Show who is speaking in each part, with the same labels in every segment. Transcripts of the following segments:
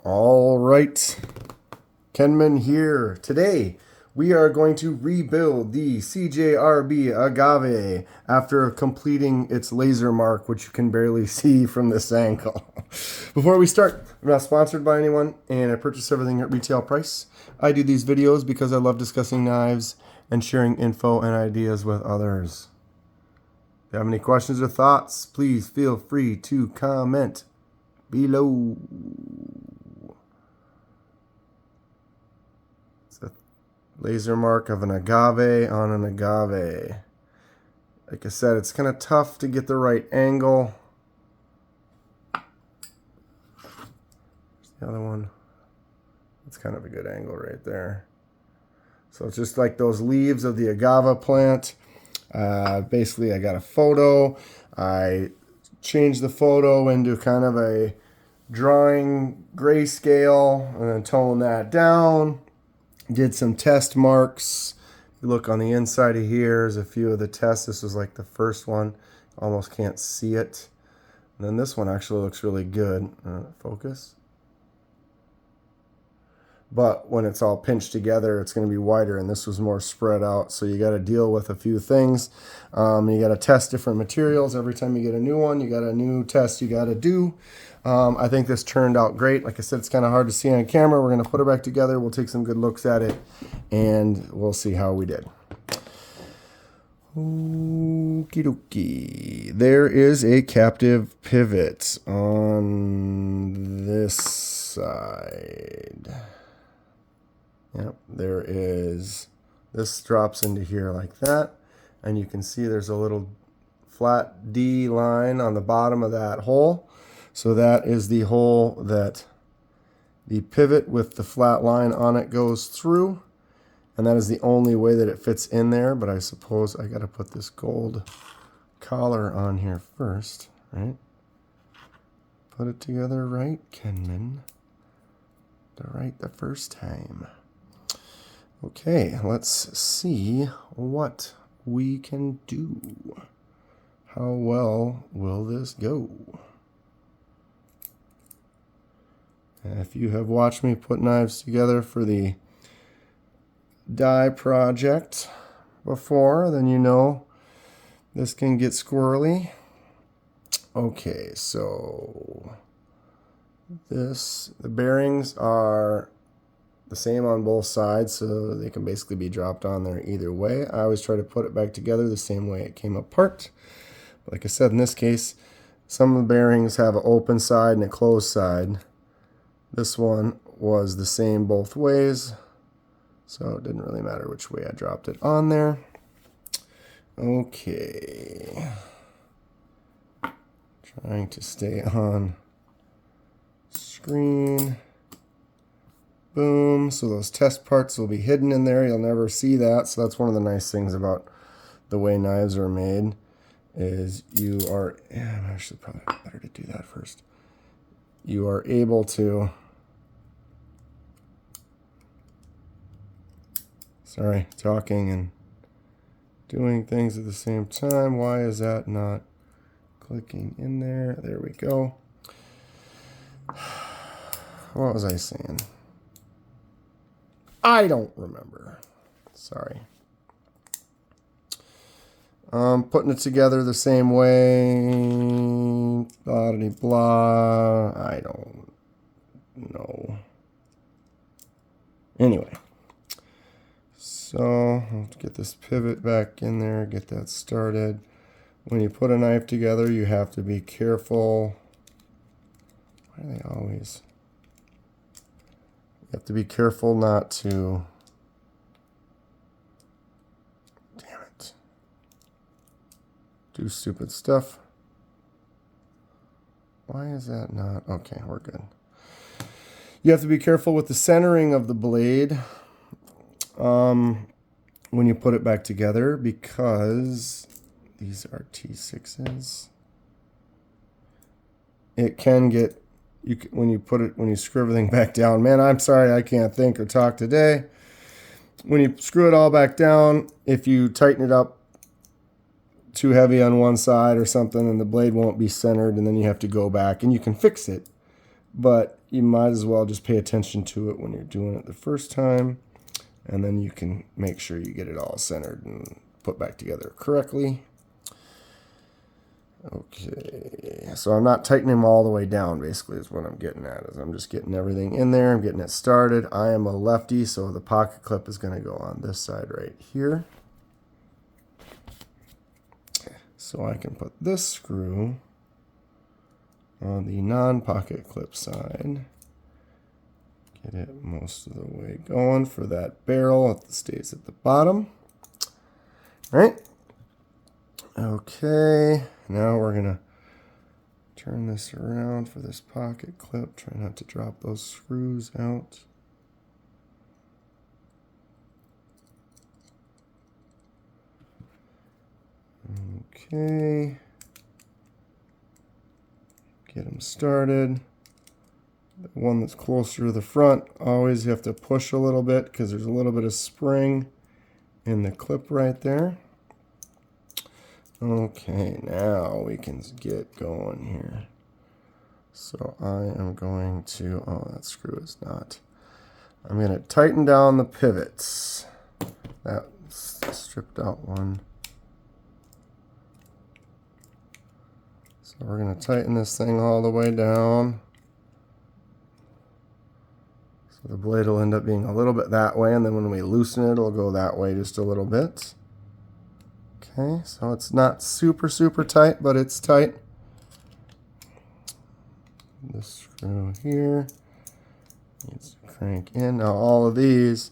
Speaker 1: All right, Kenman here. Today we are going to rebuild the CJRB Agave after completing its laser mark, which you can barely see from this angle. Before we start, I'm not sponsored by anyone and I purchase everything at retail price. I do these videos because I love discussing knives and sharing info and ideas with others. If you have any questions or thoughts, please feel free to comment below. Laser mark of an agave on an agave. Like I said, it's kind of tough to get the right angle. The other one, it's kind of a good angle right there. So it's just like those leaves of the agave plant. Basically, I got a photo. I changed the photo into kind of a drawing grayscale and then toned that down. Did some test marks. You look on the inside of here, there's a few of the tests. This was like the first one. Almost can't see it. And then this one actually looks really good. Focus. But when it's all pinched together, it's going to be wider, and this was more spread out. So you got to deal with a few things. You got to test different materials. Every time you get a new one, you got a new test you got to do. I think this turned out great. Like I said, it's kind of hard to see on camera. We're going to put it back together. We'll take some good looks at it, and we'll see how we did. Okie dokie. There is a captive pivot on this side. Yep, there is. This drops into here like that, and you can see there's a little flat D line on the bottom of that hole. So that is the hole that the pivot with the flat line on it goes through, and that is the only way that it fits in there. But I suppose I got to put this gold collar on here first, right? Put it together right, Kenman. Right the first time. Okay, let's see what we can do. How well will this go? If you have watched me put knives together for the die project before, then you know this can get squirrely. Okay, so the bearings are the same on both sides, so they can basically be dropped on there either way. I always try to put it back together the same way it came apart. But like I said, in this case, some of the bearings have an open side and a closed side. This one was the same both ways, so it didn't really matter which way I dropped it on there. Okay. Trying to stay on screen. Boom. So those test parts will be hidden in there. You'll never see that. So that's one of the nice things about the way knives are made is you are, actually probably better to do that first. You are able to, talking and doing things at the same time. Why is that not clicking in there? There we go. What was I saying? I don't remember. Sorry. Putting it together the same way. Blah, blah, blah. I don't know. Anyway. So, let's get this pivot back in there. Get that started. When you put a knife together, you have to be careful. Why do they always... You have to be careful not to, damn it, do stupid stuff. Why is that not? Okay, we're good. You have to be careful with the centering of the blade when you put it back together, because these are T6s. It can get, when you screw everything back down, man, I'm sorry I can't think or talk today. When you screw it all back down, if you tighten it up too heavy on one side or something, and the blade won't be centered, and then you have to go back, and you can fix it but you might as well just pay attention to it when you're doing it the first time, and then you can make sure you get it all centered and put back together correctly. Okay, so I'm not tightening them all the way down, basically, is what I'm getting at. Is I'm just getting everything in there. I'm getting it started. I am a lefty, so the pocket clip is going to go on this side right here. So I can put this screw on the non-pocket clip side. Get it most of the way going for that barrel that stays at the bottom. All right. Okay, now we're going to turn this around for this pocket clip. Try not to drop those screws out. Okay. Get them started. The one that's closer to the front, always you have to push a little bit because there's a little bit of spring in the clip right there. Okay, now we can get going here. So I am going to, oh, that screw is not. I'm going to tighten down the pivots. That stripped out one. So we're going to tighten this thing all the way down. So the blade will end up being a little bit that way, and then when we loosen it, it'll go that way just a little bit. Okay, so it's not super tight, but it's tight. This screw here needs to crank in. Now all of these,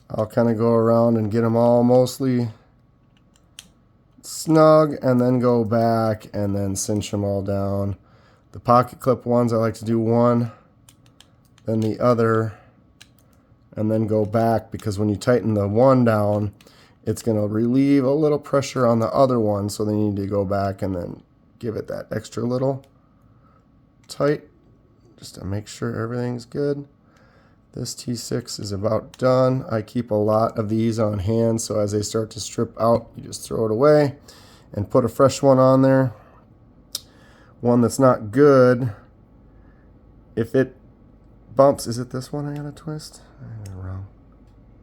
Speaker 1: I'll kind of go around and get them all mostly snug and then go back and then cinch them all down. The pocket clip ones, I like to do one, then the other, and then go back, because when you tighten the one down, it's going to relieve a little pressure on the other one, so they need to go back and then give it that extra little tight just to make sure everything's good. This T6 is about done. I keep a lot of these on hand, so as they start to strip out, you just throw it away and put a fresh one on there. One that's not good, if it bumps, is it this one I gotta twist? I got it wrong.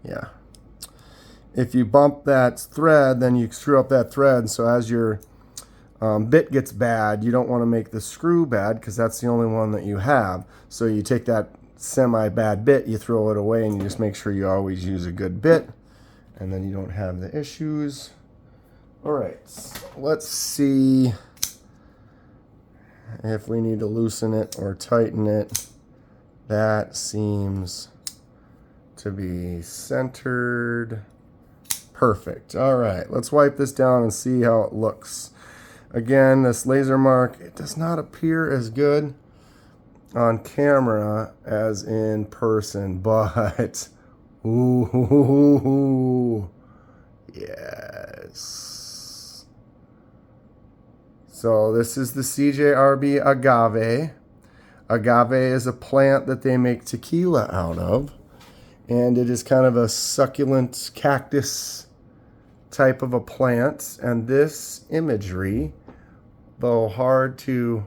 Speaker 1: Yeah. If you bump that thread, then you screw up that thread. So as your bit gets bad, you don't want to make the screw bad because that's the only one that you have. So you take that semi-bad bit, you throw it away, and you just make sure you always use a good bit, and then you don't have the issues. All right, let's see if we need to loosen it or tighten it. That seems to be centered. Perfect. All right, let's wipe this down and see how it looks. Again, this laser mark, it does not appear as good on camera as in person, but ooh, yes. So this is the CJRB Agave. Agave is a plant that they make tequila out of, and it is kind of a succulent cactus type of a plant. And this imagery, though hard to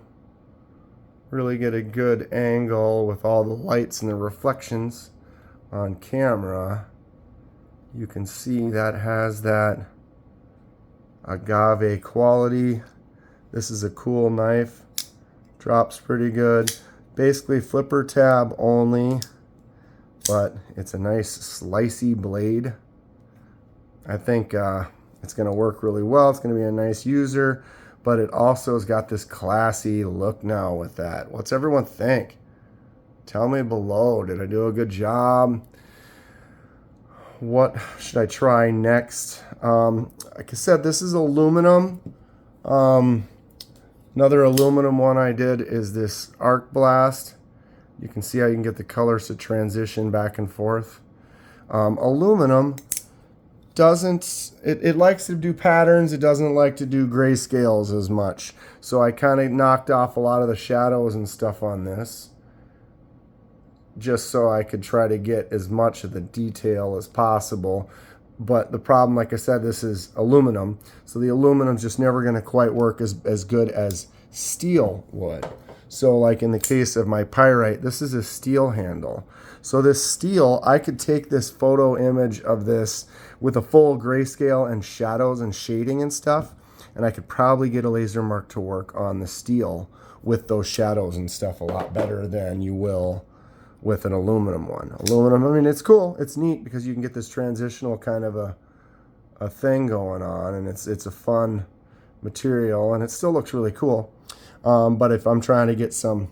Speaker 1: really get a good angle with all the lights and the reflections on camera, you can see that has that agave quality. This is a cool knife, drops pretty good. Basically flipper tab only, but it's a nice slicey blade. I think it's going to work really well. It's going to be a nice user, but it also has got this classy look now with that. What's everyone think? Tell me below. Did I do a good job? What should I try next? Like I said, this is aluminum. Another aluminum one I did is this Arc Blast. You can see how you can get the colors to transition back and forth. Aluminum doesn't, it likes to do patterns. It doesn't like to do grayscales as much. So I kind of knocked off a lot of the shadows and stuff on this, just so I could try to get as much of the detail as possible. But the problem, like I said, this is aluminum. So the aluminum's just never going to quite work as good as steel would. So like in the case of my pyrite, this is a steel handle. So this steel, I could take this photo image of this with a full grayscale and shadows and shading and stuff, and I could probably get a laser mark to work on the steel with those shadows and stuff a lot better than you will with an aluminum one. Aluminum, I mean, it's cool, it's neat because you can get this transitional kind of a thing going on, and it's a fun material, and it still looks really cool. But if I'm trying to get some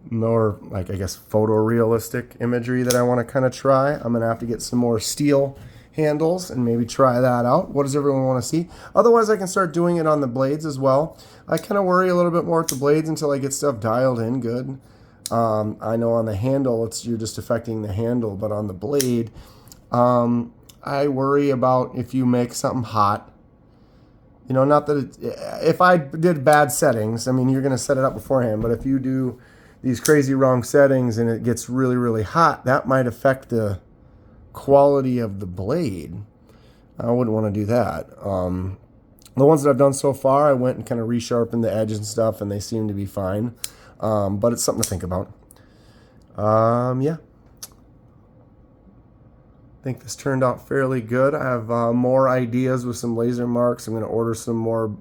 Speaker 1: more, like, I guess, photorealistic imagery that I want to kind of try, I'm going to have to get some more steel handles and maybe try that out. What does everyone want to see? Otherwise, I can start doing it on the blades as well. I kind of worry a little bit more with the blades until I get stuff dialed in good. I know on the handle, you're just affecting the handle, but on the blade, I worry about if you make something hot. You know, not that if I did bad settings, I mean, you're going to set it up beforehand, but if you do these crazy wrong settings and it gets really, really hot, that might affect the quality of the blade. I wouldn't want to do that. The ones that I've done so far, I went and kind of resharpened the edge and stuff, and they seem to be fine. But it's something to think about. Yeah. I think this turned out fairly good. I have more ideas with some laser marks. I'm going to order some more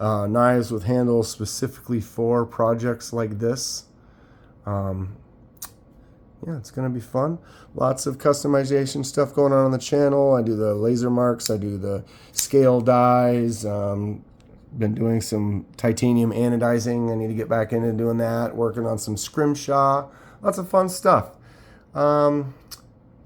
Speaker 1: knives with handles specifically for projects like this. Yeah, it's going to be fun. Lots of customization stuff going on the channel. I do the laser marks. I do the scale dies. Been doing some titanium anodizing. I need to get back into doing that. Working on some scrimshaw. Lots of fun stuff.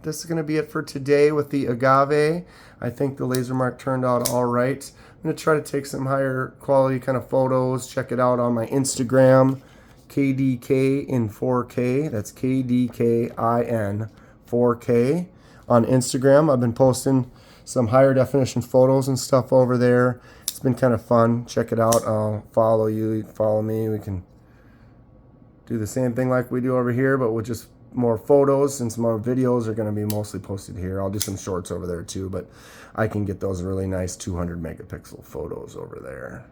Speaker 1: This is going to be it for today with the agave. I think the laser mark turned out all right. I'm going to try to take some higher quality kind of photos. Check it out on my Instagram, KDK in 4K. That's KDKIN 4K on Instagram. I've been posting some higher definition photos and stuff over there. It's been kind of fun. Check it out. I'll follow you. You can follow me. We can do the same thing like we do over here, but with just more photos, and some more videos are going to be mostly posted here. I'll do some shorts over there too, but I can get those really nice 200 megapixel photos over there.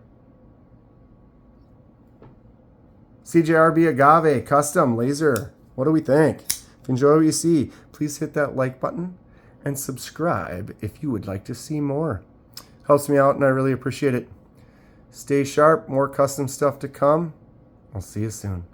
Speaker 1: CJRB Agave custom laser. What do we think? If you enjoy what you see, please hit that like button and subscribe if you would like to see more. Helps me out and I really appreciate it. Stay sharp. More custom stuff to come. I'll see you soon.